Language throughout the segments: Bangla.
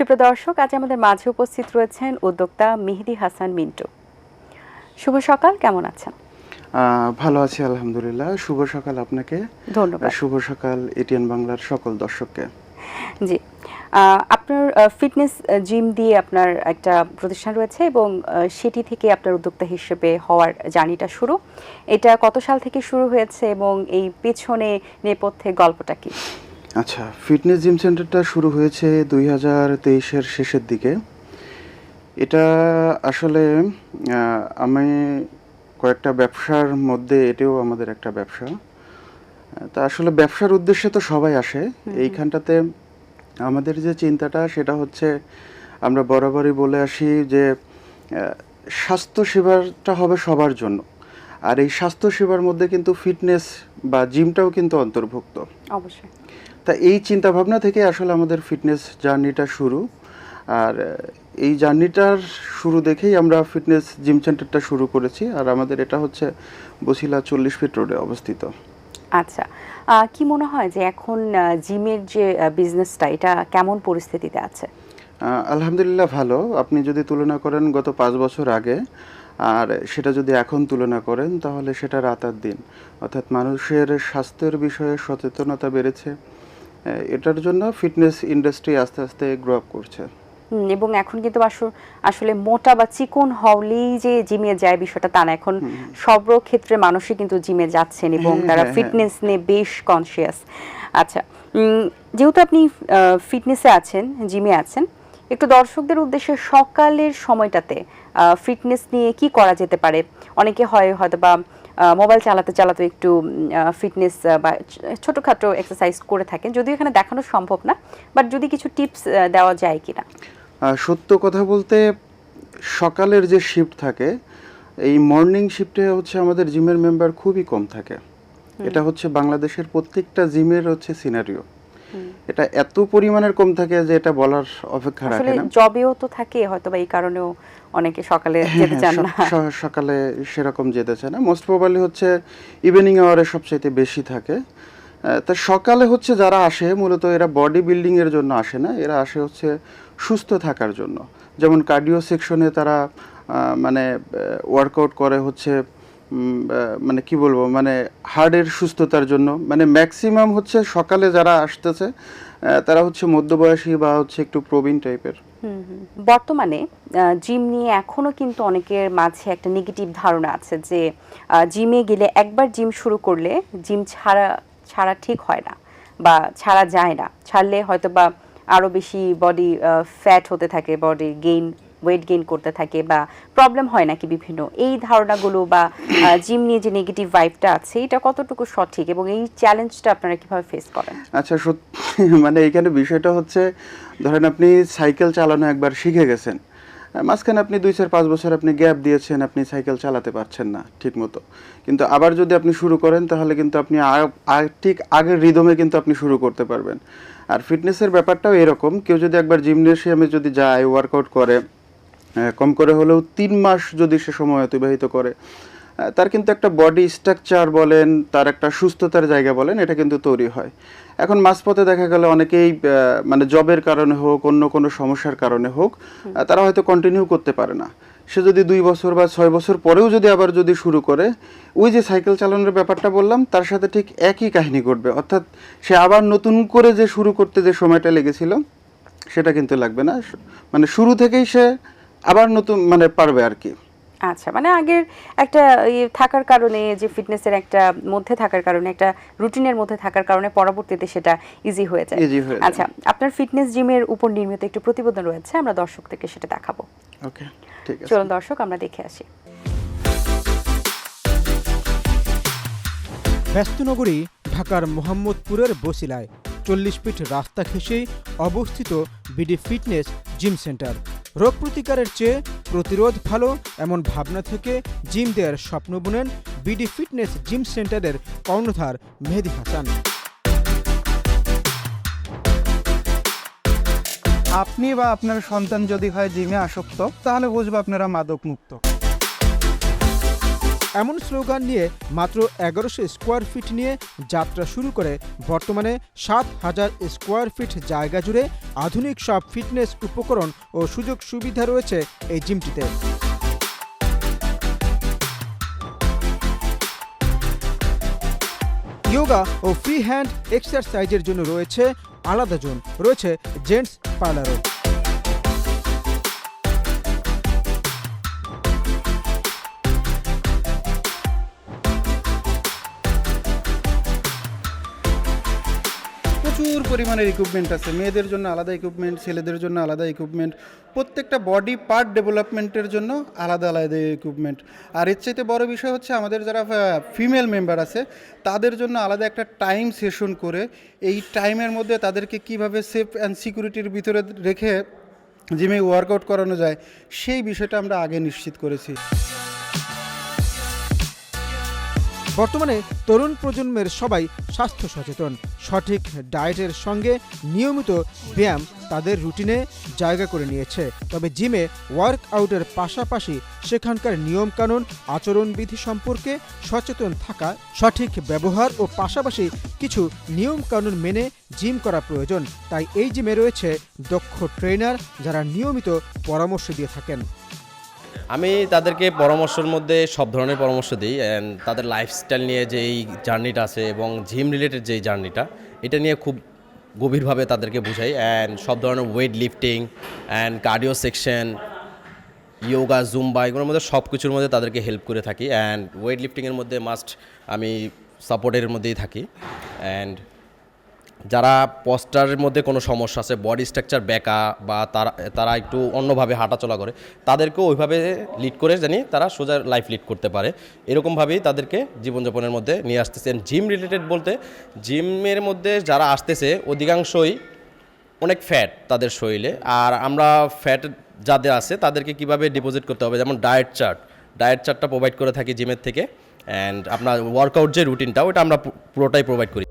সুপ্রিয় দর্শক, আজ আমাদের মাঝে উপস্থিত রয়েছেন উদ্যোক্তা মেহেদী হাসান মিন্টু। শুভ সকাল, কেমন আছেন? ভালো আছি আলহামদুলিল্লাহ। শুভ সকাল আপনাকে। ধন্যবাদ। শুভ সকাল এটিএন বাংলার সকল দর্শককে। জি, আপনার ফিটনেস জিম দিয়ে আপনার একটা প্রতিষ্ঠান রয়েছে এবং সেটি থেকে আপনার উদ্যোক্তা হিসেবে হওয়ার জার্নিটা শুরু। এটা কত সাল থেকে শুরু হয়েছে এবং এই পেছনে নেপথ্যে গল্পটা কি? আচ্ছা, ফিটনেস জিম সেন্টারটা শুরু হয়েছে 2023-এর শেষের দিকে। এটা আসলে আমি কয়েকটা ব্যবসার মধ্যে এটাও আমাদের একটা ব্যবসা। তা আসলে ব্যবসার উদ্দেশ্যে তো সবাই আসে। এইখানটাতে আমাদের যে চিন্তাটা সেটা হচ্ছে, আমরা বরাবরই বলে আসি যে স্বাস্থ্য সেবাটা হবে সবার জন্য। আর এই স্বাস্থ্য সেবার মধ্যে কিন্তু ফিটনেস বা জিমটাও কিন্তু অন্তর্ভুক্ত। অবশ্যই। তা এই চিন্তা ভাবনা থেকে আসলে আমাদের ফিটনেস জার্নিটা শুরু। আর এই জার্নিটার শুরু দেখেই আমরা ফিটনেস জিম সেন্টারটা শুরু করেছি। আর আমাদের এটা হচ্ছে বছিলা 40 ফিট রোডে অবস্থিত। আচ্ছা, কি মনে হয় যে এখন জিমের যে বিজনেসটা, এটা কেমন পরিস্থিতিতে আছে? আলহামদুলিল্লাহ ভালো। আপনি যদি তুলনা করেন গত 5 বছর আগে আর সেটা যদি এখন তুলনা করেন, তাহলে সেটা রাত আর দিন। অর্থাৎ মানুষের স্বাস্থ্যের বিষয়ে সচেতনতা বেড়েছে। এটার জন্য ফিটনেস ইন্ডাস্ট্রি আস্তে আস্তে গ্রো আপ করছে। এবং এখন কিন্তু আসলে মোটা বা চিকন হওয়ালেই যে জিমে যায় বিষয়টা তা না। এখন সব ক্ষেত্রে মানুষই কিন্তু জিমে যাচ্ছেন এবং তারা ফিটনেস নিয়ে বেশ কনসিয়াস। আচ্ছা, যেহেতু আপনি ফিটনেসে আছেন, জিমে আছেন, একটু দর্শকদের উদ্দেশ্যে সকালের সময়টাতে ফিটনেস নিয়ে কি করা যেতে পারে? অনেকে হয়তো বা মোবাইল চালাতে চালাতে একটু ফিটনেস বা ছোটোখাটো এক্সারসাইজ করে থাকেন, যদিও এখানে দেখানো সম্ভব না, বাট যদি কিছু টিপস দেওয়া যায় কিনা? সত্য কথা বলতে, সকালের যে শিফট থাকে, এই মর্নিং শিফটে হচ্ছে আমাদের জিমের মেম্বার খুবই কম থাকে। এটা হচ্ছে বাংলাদেশের প্রত্যেকটা জিমের হচ্ছে সিনারিও। এটা এত পরিমাণের কম থাকে যে এটা বলার অপেক্ষা রাখে না। জবেও তো থাকে, হয়তো বা এই কারণেও অনেকে সকালে যেতে চান না। সকালে সেরকম যেতে চায় না। মোস্ট প্রবাবলি হচ্ছে ইভিনিং আওয়ারে সবচাইতে বেশি থাকে। তা সকালে হচ্ছে যারা আসে, মূলত এরা বডি বিল্ডিং এর জন্য আসে না, এরা আসে হচ্ছে সুস্থ থাকার জন্য। যেমন কার্ডিও সেকশনে তারা মানে ওয়ার্কআউট করে হচ্ছে, মানে কি বলবো, মানে হার্টের সুস্থতার জন্য। মানে ম্যাক্সিমাম হচ্ছে সকালে যারা আসতেছে তারা হচ্ছে মধ্যবয়সী বা হচ্ছে একটু প্রবীণ টাইপের। বর্তমানে জিম নিয়ে এখনো কিন্তু অনেকের মাঝে একটা নেগেটিভ ধারণা আছে যে জিমে গেলে একবার জিম শুরু করলে জিম ছাড়া ঠিক হয় না বা ছাড়া যায় না, ছাড়লে হয়তো বা আরো বেশি বডি ফ্যাট হতে থাকে, বডি ওয়েট গেইন করতে থাকে বা প্রবলেম হয় নাকি বিভিন্ন, এই ধারণাগুলো বা জিম নিয়ে যে নেগেটিভ ভাইবটা আছে, এটা কতটুকু সঠিক এবং এই চ্যালেঞ্জটা আপনারা কিভাবে ফেস করেন? আচ্ছা, মানে এখানে বিষয়টা হচ্ছে, ধরেন আপনি সাইকেল চালানো একবার শিখে গেছেন, মাঝখানে আপনি 2-4-5 বছর আপনি গ্যাপ দিয়েছেন, আপনি সাইকেল চালাতে পারছেন না ঠিক মতো, কিন্তু আবার যদি আপনি শুরু করেন তাহলে কিন্তু আপনি ঠিক আগের রিদমে কিন্তু আপনি শুরু করতে পারবেন। আর ফিটনেসের ব্যাপারটাও এরকম, কেউ যদি একবার জিমনেশিয়ামে যদি যায়, ওয়ার্কআউট করে, কম করে হলেও 3 মাস যদি সে সময় অতিবাহিত করে, তার কিন্তু একটা বডি স্ট্রাকচার বলেন, তার একটা সুস্থতার জায়গা বলেন, এটা কিন্তু তৈরি হয়। এখন মাঝপথে দেখা গেল অনেকেই মানে জবের কারণে হোক, অন্য কোনো সমস্যার কারণে হোক, তারা হয়তো কন্টিনিউ করতে পারে না। সে যদি 2 বছর বা 6 বছর পরেও যদি আবার যদি শুরু করে, ওই যে সাইকেল চালানোর ব্যাপারটা বললাম, তার সাথে ঠিক একই কাহিনী ঘটবে। অর্থাৎ সে আবার নতুন করে যে শুরু করতে যে সময়টা লেগেছিল সেটা কিন্তু লাগবে না। মানে শুরু থেকেই সে আবার নতুন মানে পারবে আর কি। আচ্ছা, মানে আগের একটা থাকার কারণে, যে ফিটনেসের একটা মধ্যে থাকার কারণে, একটা রুটিনের মধ্যে থাকার কারণে পরবর্তীতে সেটা ইজি হয়ে যায়। আচ্ছা, আপনার ফিটনেস জিমের উপর নির্মিত একটু প্রতিবেদন রয়েছে, আমরা দর্শকদেরকে সেটা দেখাবো। ওকে, ঠিক আছে, চলুন দর্শক, আমরা দেখে আসি। ব্যস্ত নগরী ঢাকার মোহাম্মদপুরের বছিলায় 40 ফিট রাস্তা ঘেঁষেই অবস্থিত বিডি ফিটনেস জিম সেন্টার। রোগ প্রতিকারের চেয়ে প্রতিরোধ ভালো, এমন ভাবনা থেকে জিম দেওয়ার স্বপ্ন বুনেন বিডি ফিটনেস জিম সেন্টারের কর্ণধার মেহেদী হাসান। আপনি বা আপনার সন্তান যদি হয় জিমে আসক্ত, তাহলে বুঝবো আপনারা মাদক মুক্ত। এমন স্লোগান নিয়ে মাত্র 1100 স্কোয়ার ফিট নিয়ে যাত্রা শুরু করে বর্তমানে 7000 স্কোয়ার ফিট জায়গা জুড়ে আধুনিক সব ফিটনেস উপকরণ ও সুযোগ সুবিধা রয়েছে এই জিমটিতে। ইয়োগা ও ফ্রি হ্যান্ড এক্সারসাইজের জন্য রয়েছে আলাদা জোন, রয়েছে জেন্টস পার্লারও। প্রচুর পরিমাণের ইকুইপমেন্ট আছে, মেয়েদের জন্য আলাদা ইকুইপমেন্ট, ছেলেদের জন্য আলাদা ইকুইপমেন্ট, প্রত্যেকটা বডি পার্ট ডেভেলপমেন্টের জন্য আলাদা আলাদা ইকুইপমেন্ট। আর এর চাইতে বড় বিষয় হচ্ছে আমাদের যারা ফিমেল মেম্বার আছে তাদের জন্য আলাদা একটা টাইম সেশন করে এই টাইমের মধ্যে তাদেরকে কিভাবে সেফ অ্যান্ড সিকিউরিটির ভিতরে রেখে জিমে ওয়ার্কআউট করানো যায় সেই বিষয়টা আমরা আগে নিশ্চিত করেছি। বর্তমানে তরুণ প্রজন্মের সবাই স্বাস্থ্য সচেতন। সঠিক ডায়েটের সঙ্গে নিয়মিত ব্যায়াম তাদের রুটিনে জায়গা করে নিয়েছে। তবে জিমে ওয়ার্কআউটের পাশাপাশি সেখানকার নিয়মকানুন, আচরণবিধি সম্পর্কে সচেতন থাকা, সঠিক ব্যবহার ও পাশাপাশি কিছু নিয়মকানুন মেনে জিম করা প্রয়োজন। তাই এই জিমে রয়েছে দক্ষ ট্রেনার যারা নিয়মিত পরামর্শ দিয়ে থাকেন। আমি তাদেরকে পরামর্শের মধ্যে সব ধরনের পরামর্শ দিই, অ্যান্ড তাদের লাইফস্টাইল নিয়ে যে এই জার্নিটা আছে এবং জিম রিলেটেড যেই জার্নিটা, এটা নিয়ে খুব গভীরভাবে তাদেরকে বুঝাই। অ্যান্ড সব ধরনের weight lifting and cardio section, yoga, Zumba, এগুলোর মধ্যে সব কিছুর মধ্যে তাদেরকে হেল্প করে থাকি। অ্যান্ড ওয়েট লিফটিংয়ের মধ্যে মাস্ট আমি সাপোর্টের মধ্যেই থাকি। অ্যান্ড যারা পস্টারের মধ্যে কোনো সমস্যা আছে, বডি স্ট্রাকচার বেঁকা বা তারা একটু অন্যভাবে হাঁটাচলা করে, তাদেরকেও ওইভাবে লিড করে জানি তারা সোজা লাইফ লিড করতে পারে। এরকমভাবেই তাদেরকে জীবনযাপনের মধ্যে নিয়ে আসতেছেন। জিম রিলেটেড বলতে জিমের মধ্যে যারা আসতেছে অধিকাংশই অনেক ফ্যাট তাদের শরীরে, আর আমরা ফ্যাট যাদের আছে তাদেরকে কিভাবে ডিপোজিট করতে হবে, যেমন ডায়েট চার্টটা প্রোভাইড করে থাকি জিমের থেকে। অ্যান্ড আপনার ওয়ার্কআউট যে রুটিনটা ওটা আমরা পুরোটাই প্রোভাইড করি।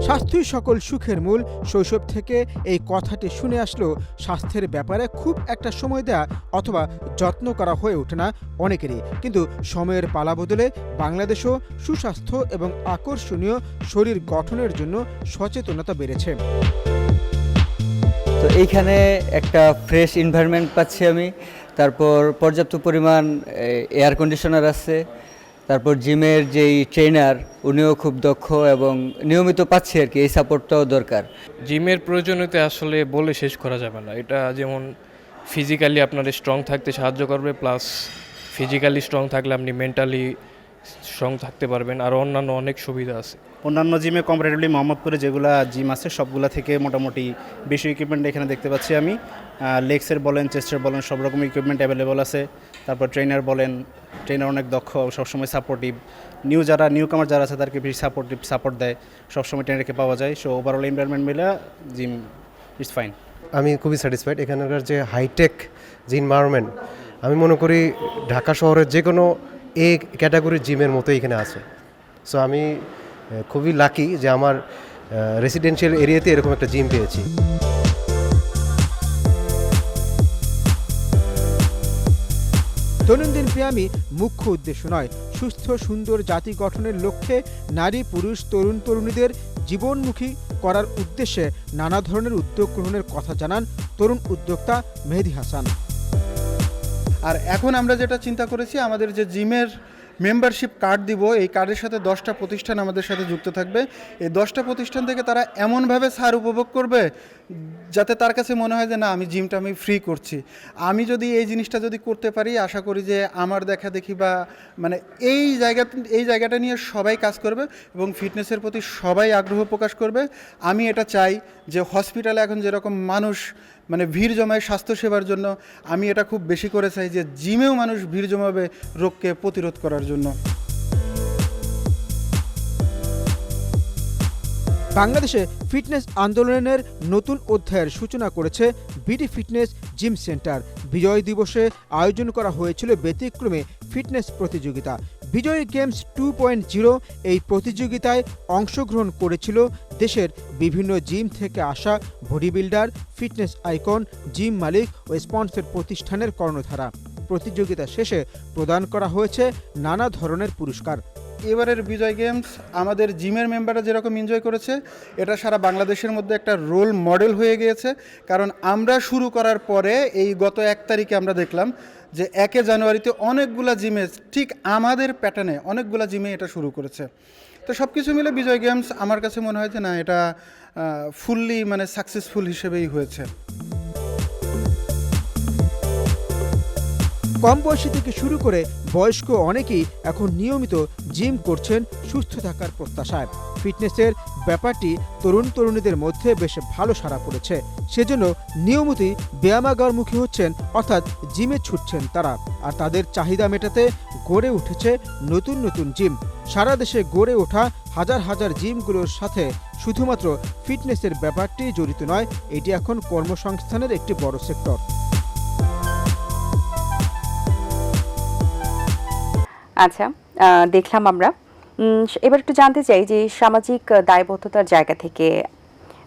স্বাস্থ্যই সকল সুখের মূল। শৈশব থেকে এই কথাটি শুনে আসলেও স্বাস্থ্যের ব্যাপারে খুব একটা সময় দেয়া অথবা যত্ন করা হয়ে ওঠে না অনেকেরই। কিন্তু সময়ের পালা বদলে বাংলাদেশও সুস্বাস্থ্য এবং আকর্ষণীয় শরীর গঠনের জন্য সচেতনতা বেড়েছে। তো এইখানে একটা ফ্রেশ এনভায়রনমেন্ট পাচ্ছি আমি, তারপর পর্যাপ্ত পরিমাণ এয়ার কন্ডিশনার আছে, তারপর জিমের যেই ট্রেনার উনিও খুব দক্ষ এবং নিয়মিত পাচ্ছি আর কি, এই সাপোর্টটাও দরকার। জিমের প্রয়োজনীয়তা আসলে বলে শেষ করা যাবে না। এটা যেমন ফিজিক্যালি আপনার স্ট্রং থাকতে সাহায্য করবে, প্লাস ফিজিক্যালি স্ট্রং থাকলে আপনি মেন্টালি স্ট্রং থাকতে পারবেন, আর অন্যান্য অনেক সুবিধা আছে। অন্যান্য জিমে কম্পারেটিভলি মোহাম্মদপুরে যেগুলো জিম আছে সবগুলা থেকে মোটামুটি বেশি ইকুইপমেন্ট এখানে দেখতে পাচ্ছি আমি। লেগসের বলেন, চেস্টের বলেন, সব রকম ইকুইপমেন্ট অ্যাভেলেবল আছে। তারপর ট্রেনার অনেক দক্ষ, সবসময় সাপোর্টিভ। নিউ কামার যারা আছে তাদেরকে বেশি সাপোর্ট দেয়, সবসময় ট্রেনারকে পাওয়া যায়। সো ওভারঅল এনভায়রনমেন্ট মিলে জিম ইটস ফাইন। আমি খুবই স্যাটিসফাইড। এখানকার যে হাইটেক যে এনভায়রনমেন্ট, আমি মনে করি ঢাকা শহরের যে কোনো এ ক্যাটাগরির জিমের মতো এখানে আছে। সো আমি খুবই লাকি যে আমার রেসিডেন্সিয়াল এরিয়াতে এরকম একটা জিম পেয়েছি। দৈনন্দিন ব্যায়ামই মুখ্য উদ্দেশ্য নয়, সুস্থ সুন্দর জাতি গঠনের লক্ষ্যে নারী পুরুষ তরুণ তরুণীদের জীবনমুখী করার উদ্দেশ্যে নানা ধরনের উদ্যোগ গ্রহণের কথা জানান তরুণ উদ্যোক্তা মেহেদী হাসান। আর এখন আমরা যেটা চিন্তা করেছি, আমাদের যে জিমের মেম্বারশিপ কার্ড দিব, এই কার্ডের সাথে 10টা প্রতিষ্ঠান আমাদের সাথে যুক্ত থাকবে। এই 10টা প্রতিষ্ঠান থেকে তারা এমনভাবে ছাড় উপভোগ করবে যাতে তার কাছে মনে হয় যে না, আমি জিমটা আমি ফ্রি করছি। আমি যদি এই জিনিসটা যদি করতে পারি, আশা করি যে আমার দেখা দেখি বা মানে এই জায়গাটা নিয়ে সবাই কাজ করবে এবং ফিটনেসের প্রতি সবাই আগ্রহ প্রকাশ করবে। আমি এটা চাই যে হসপিটালে এখন যেরকম মানুষ মানে ভিড় জমায় স্বাস্থ্যসেবার জন্য, আমি এটা খুব বেশি করে চাই যে জিমেও মানুষ ভিড় জমাবে রোগকে প্রতিরোধ করার জন্য। বাংলাদেশে ফিটনেস আন্দোলনের নতুন অধ্যায়ের সূচনা করেছে বিডি ফিটনেস জিম সেন্টার। বিজয় দিবসে আয়োজন করা হয়েছিল ব্যতিক্রমে ফিটনেস প্রতিযোগিতা। বিজয় গেমস 2.0 এই প্রতিযোগিতায় অংশগ্রহণ করেছিল দেশের বিভিন্ন জিম থেকে আসা bodybuilder, fitness icon, gym মালিক ও স্পন্সর প্রতিষ্ঠানের কর্ণধারা। প্রতিযোগিতা শেষে প্রদান করা হয়েছে নানা ধরনের পুরস্কার। এবারের বিজয় গেমস আমাদের জিমের মেম্বাররা যেরকম এনজয় করেছে, এটা সারা বাংলাদেশের মধ্যে একটা রোল মডেল হয়ে গিয়েছে। কারণ আমরা শুরু করার পরে এই গত 1 তারিখে আমরা দেখলাম যে 1 জানুয়ারিতে অনেকগুলা জিমে, ঠিক আমাদের প্যাটার্নে অনেকগুলা জিমে এটা শুরু করেছে। তো সব কিছু মিলে বিজয় গেমস আমার কাছে মনে হয় যে না, এটা ফুললি মানে সাকসেসফুল হিসেবেই হয়েছে। কম বয়সী থেকে শুরু করে বয়স্ক অনেকেই এখন নিয়মিত জিম করছেন সুস্থ থাকার প্রত্যাশায়। ফিটনেসের ব্যাপারটি তরুণ তরুণীদের মধ্যে বেশ ভালো সাড়া পড়েছে। সেজন্য নিয়মিতই ব্যায়ামাগারমুখী হচ্ছেন, অর্থাৎ জিমে ছুটছেন তারা। আর তাদের চাহিদা মেটাতে গড়ে উঠেছে নতুন নতুন জিম। সারা দেশে গড়ে ওঠা হাজার হাজার জিমগুলোর সাথে শুধুমাত্র ফিটনেসের ব্যাপারটি জড়িত নয়, এটি এখন কর্মসংস্থানের একটি বড় সেক্টর। আচ্ছা, দেখলাম আমরা। এবার একটু জানতে চাই যে সামাজিক দায়বদ্ধতার জায়গা থেকে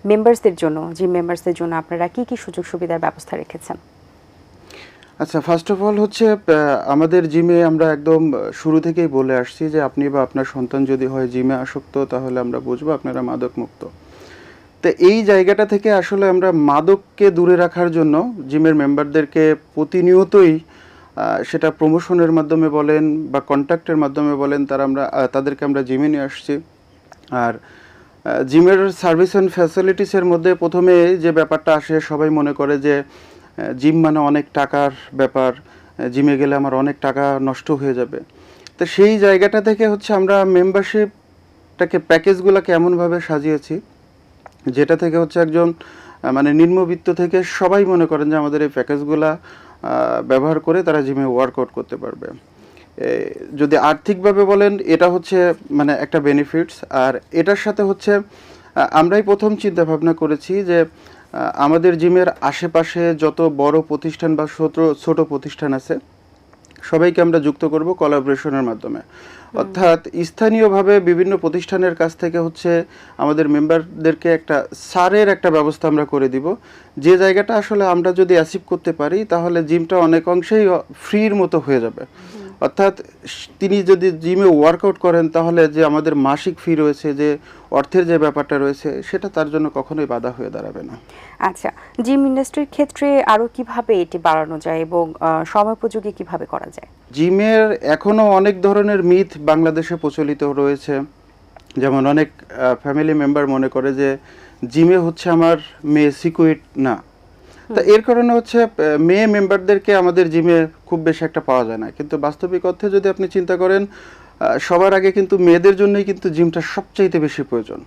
মেম্বারসদের জন্য, জিম মেম্বারসদের জন্য আপনারা কি কি সুযোগ সুবিধার ব্যবস্থা রেখেছেন? আচ্ছা, ফার্স্ট অফ অল হচ্ছে আমাদের জিমে আমরা একদম শুরু থেকেই বলে আসছি যে আপনি বা আপনার সন্তান যদি হয় জিমে আসক্ত, তাহলে আমরা বুঝবো আপনারা মাদক মুক্ত। তো এই জায়গাটা থেকে আসলে আমরা মাদককে দূরে রাখার জন্য জিমের মেম্বারদেরকে প্রতিনিয়তই সেটা প্রমোশনের মাধ্যমে বলেন বা কন্ট্যাক্টের মাধ্যমে বলেন, তাদেরকে আমরা জিমে নিয়ে আসছি। আর জিমের সার্ভিস অ্যান্ড ফ্যাসিলিটিসের মধ্যে প্রথমে যে ব্যাপারটা আসে, সবাই মনে করে যে জিম মানে অনেক টাকার ব্যাপার, জিমে গেলে আমার অনেক টাকা নষ্ট হয়ে যাবে। তো সেই জায়গাটা থেকে হচ্ছে আমরা মেম্বারশিপটাকে, প্যাকেজগুলোকে এমনভাবে সাজিয়েছি যেটা থেকে হচ্ছে একজন মানে নিম্নবিত্ত থেকে সবাই মনে করেন যে আমাদের এই প্যাকেজগুলা ব্যবহার করে তারা জিমে ওয়ার্কআউট করতে পারবে। যদি আর্থিকভাবে বলেন, এটা হচ্ছে মানে একটা বেনিফিটস। আর এটার সাথে হচ্ছে আমরাই প্রথম চিন্তা ভাবনা করেছি যে আমাদের জিমের আশেপাশে যত বড় প্রতিষ্ঠান বা ছোট প্রতিষ্ঠান আছে সবাইকে আমরা যুক্ত করব কোলাবোরেশনের মাধ্যমে। অর্থাৎ স্থানীয়ভাবে বিভিন্ন প্রতিষ্ঠানের কাছ থেকে হচ্ছে আমাদের মেম্বারদেরকে একটা সারের একটা ব্যবস্থা আমরা করে দিব, যে জায়গাটা আসলে আমরা যদি অ্যাচিভ করতে পারি তাহলে জিমটা অনেক অংশেই ফ্রির মতো হয়ে যাবে। অর্থাৎ তিনি যদি জিমে ওয়ার্কআউট করেন তাহলে যে আমাদের মাসিক ফি রয়েছে, যে অর্থের যে ব্যাপারটা রয়েছে, সেটা তার জন্য কখনোই বাধা হয়ে দাঁড়াবে না। আচ্ছা, জিম ইন্ডাস্ট্রির ক্ষেত্রে আরও কিভাবে এটি বাড়ানো যায় এবং সময়োপযোগী কিভাবে করা যায়? জিমের এখনও অনেক ধরনের মিথ বাংলাদেশে প্রচলিত রয়েছে। যেমন অনেক ফ্যামিলি মেম্বার মনে করে যে জিমে হচ্ছে আমার মেয়ে সিকিউরিট না। তা এর কারণে হচ্ছে মেয়ে মেম্বারদেরকে আমাদের জিমে খুব বেশি একটা পাওয়া যায় না। কিন্তু বাস্তবিক অর্থে যদি আপনি চিন্তা করেন, সবার আগে কিন্তু মেয়েদের জন্যই কিন্তু জিমটা সবচাইতে বেশি প্রয়োজন।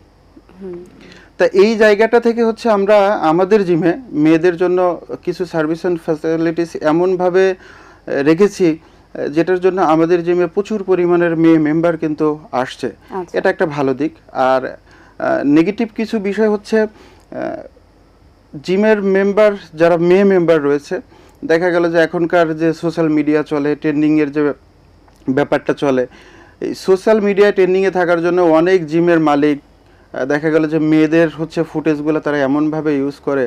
তা এই জায়গাটা থেকে হচ্ছে আমরা আমাদের জিমে মেয়েদের জন্য কিছু সার্ভিস অ্যান্ড ফ্যাসিলিটিস এমনভাবে রেখেছি যেটার জন্য আমাদের জিমে প্রচুর পরিমাণের মেয়ে মেম্বার কিন্তু আসছে। এটা একটা ভালো দিক। আর নেগেটিভ কিছু বিষয় হচ্ছে জিমের মেম্বার যারা মেয়ে মেম্বার রয়েছে, দেখা গেল যে এখনকার যে সোশ্যাল মিডিয়া চলে, ট্রেন্ডিংয়ের যে ব্যাপারটা চলে, এই সোশ্যাল মিডিয়া ট্রেন্ডিংয়ে থাকার জন্য অনেক জিমের মালিক দেখা গেল যে মেয়েদের হচ্ছে ফুটেজগুলো তারা এমনভাবে ইউজ করে,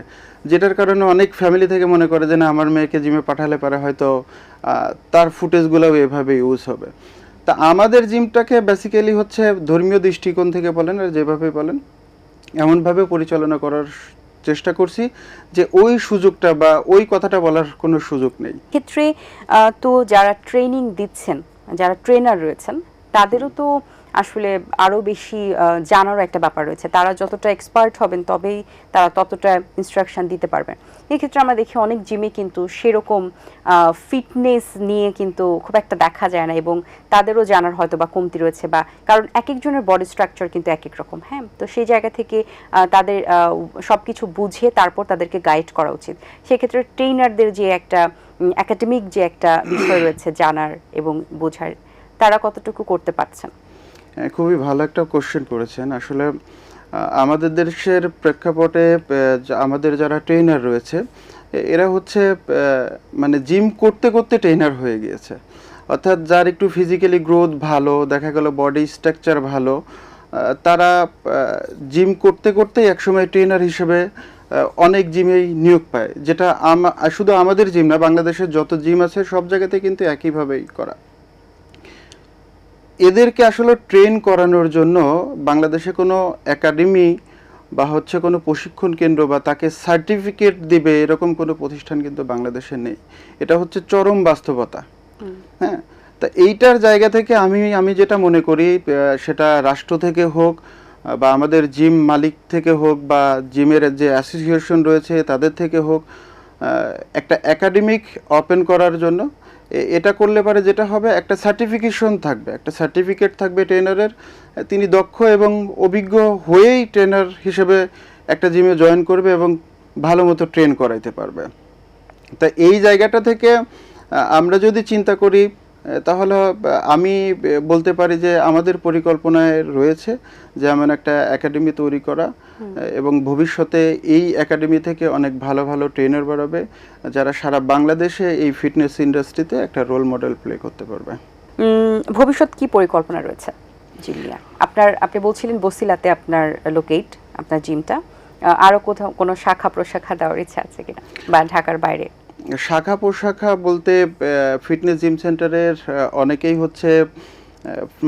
যেটার কারণে অনেক ফ্যামিলি থেকে মনে করে যে না, আমার মেয়েকে জিমে পাঠালে পারে হয়তো তার ফুটেজগুলোও এভাবে ইউজ হবে। তা আমাদের জিমটাকে বেসিক্যালি হচ্ছে ধর্মীয় দৃষ্টিকোণ থেকে বলেন আর যেভাবে বলেন এমনভাবে পরিচালনা করার চেষ্টা করছি যে ওই সুযোগটা বা ওই কথাটা বলার কোনো সুযোগ নেই। ক্ষেত্রে তো যারা ট্রেনিং দিচ্ছেন, যারা ট্রেনার রয়েছেন, তাদেরও তো আসলে আরও বেশি জানারও একটা ব্যাপার রয়েছে। তারা যতটা এক্সপার্ট হবেন তবেই তারা ততটা ইনস্ট্রাকশন দিতে পারবেন। এক্ষেত্রে আমরা দেখি অনেক জিমে কিন্তু সেরকম ফিটনেস নিয়ে কিন্তু খুব একটা দেখা যায় না, এবং তাদেরও জানার হয়তো বা কমতি রয়েছে, বা কারণ এক একজনের বডি স্ট্রাকচার কিন্তু এক এক রকম। হ্যাঁ, তো সেই জায়গা থেকে তাদের সব কিছু বুঝে তারপর তাদেরকে গাইড করা উচিত। সেক্ষেত্রে ট্রেনারদের যে একটা একাডেমিক যে একটা বিষয় রয়েছে জানার এবং বোঝার, তারা কতটুকু করতে পারছেন? খুবই ভালো একটা কোশ্চেন করেছেন। আসলে আমাদের দেশের প্রেক্ষাপটে আমাদের যারা ট্রেনার রয়েছে এরা হচ্ছে মানে জিম করতে করতে ট্রেনার হয়ে গিয়েছে, অর্থাৎ যার একটু ফিজিক্যালি গ্রোথ ভালো, দেখা গেল বডি স্ট্রাকচার ভালো, তারা জিম করতে করতেই একসময় ট্রেনার হিসেবে অনেক জিমেই নিয়োগ পায়, যেটা শুধু আমাদের জিম না, বাংলাদেশের যত জিম আছে সব জায়গাতে কিন্তু একইভাবেই করা। এদেরকে আসলে ট্রেন করানোর জন্য বাংলাদেশে কোনো একাডেমি বা হচ্ছে কোনো প্রশিক্ষণ কেন্দ্র বা তাকে সার্টিফিকেট দিবে এরকম কোনো প্রতিষ্ঠান কিন্তু বাংলাদেশে নেই। এটা হচ্ছে চরম বাস্তবতা। হ্যাঁ, তা এইটার জায়গা থেকে আমি যেটা মনে করি, সেটা রাষ্ট্র থেকে হোক বা আমাদের জিম মালিক থেকে হোক বা জিমের যে অ্যাসোসিয়েশন রয়েছে তাদের থেকে হোক, একটা একাডেমিক ওপেন করার জন্য এটা করলে পারে যেটা হবে, একটা সার্টিফিকেশন থাকবে, একটা সার্টিফিকেট থাকবে ট্রেনারের, তিনি দক্ষ এবং অভিজ্ঞ হয়েই ট্রেনার হিসেবে একটা জিমে জয়েন করবে এবং ভালো মতো ট্রেন করাইতে পারবে। তা এই জায়গাটা থেকে আমরা যদি চিন্তা করি তাহলে আমি বলতে পারি যে আমাদের পরিকল্পনায় রয়েছে যে এমন একটা একাডেমি তৈরি করা এবং ভবিষ্যতে এই একাডেমি থেকে অনেক ভালো ভালো ট্রেনার বাড়াবে যারা সারা বাংলাদেশে এই ফিটনেস ইন্ডাস্ট্রিতে একটা রোল মডেল প্লে করতে পারবে। ভবিষ্যৎ কি পরিকল্পনা রয়েছে জিম নিয়ে? আপনি বলছিলেন বসিলাতে আপনার লোকেট আপনার জিমটা, আরো কোথাও কোনো শাখা প্রশাখা দেওয়ার ইচ্ছা আছে কিনা, বা ঢাকার বাইরে? শাখা প্রশাখা বলতে ফিটনেস জিম সেন্টারের অনেকেই হচ্ছে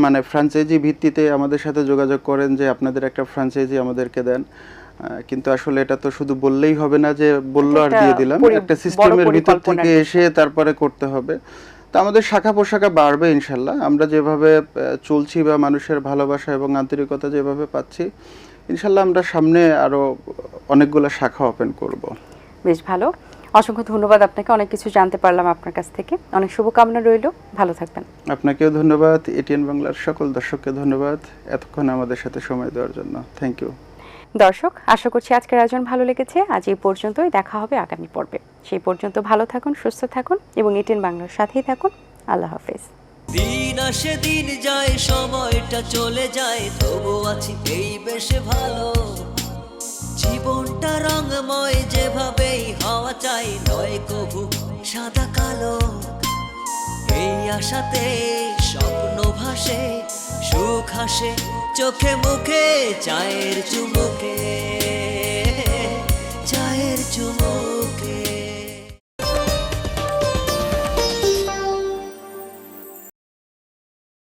মানে ফ্র্যাঞ্চাইজি ভিত্তিতে আমাদের সাথে যোগাযোগ করেন যে আপনাদের একটা ফ্র্যাঞ্চাইজি আমাদেরকে দেন, কিন্তু আসলে এটা তো শুধু বললেই হবে না যে বললো আর দিয়ে দিলাম, একটা সিস্টেমের ভিতর থেকে এসে তারপরে করতে হবে। তো আমাদের শাখা প্রশাখা বাড়বে ইনশাল্লাহ। আমরা যেভাবে চলছি বা মানুষের ভালোবাসা এবং আন্তরিকতা যেভাবে পাচ্ছি, ইনশাল্লাহ আমরা সামনে আরো অনেকগুলো শাখা ওপেন করব। বেশ ভালো, অসংখ্য ধন্যবাদ আপনাকে, অনেক কিছু জানতে পারলাম আপনার কাছ থেকে। অনেক শুভকামনা রইল, ভালো থাকবেন। আপনাকেও ধন্যবাদ, এটিএন বাংলার সকল দর্শককে ধন্যবাদ এতক্ষণ আমাদের সাথে সময় দেওয়ার জন্য। Thank you. দর্শক, আশা করছি আজকের আয়োজন ভালো লেগেছে। আজ এই পর্যন্তই, দেখা হবে আগামী পর্বে। সেই পর্যন্ত ভালো থাকুন, সুস্থ থাকুন এবং এটিএন বাংলার সাথেই থাকুন। আল্লাহ হাফেজ। দিন আসে দিন যায়, সময়টা চলে যায়, তবু আছি এই বেশ ভালো। জীবনটা রঙময়, যেভাবেই হওয়া চাই, নয় কবু সাদা কালো। এই আশাতে স্বপ্ন ভাসে, সুখ হাসে চোখে মুখে, চায়ের চুমুকে, চায়ের চুমুকে।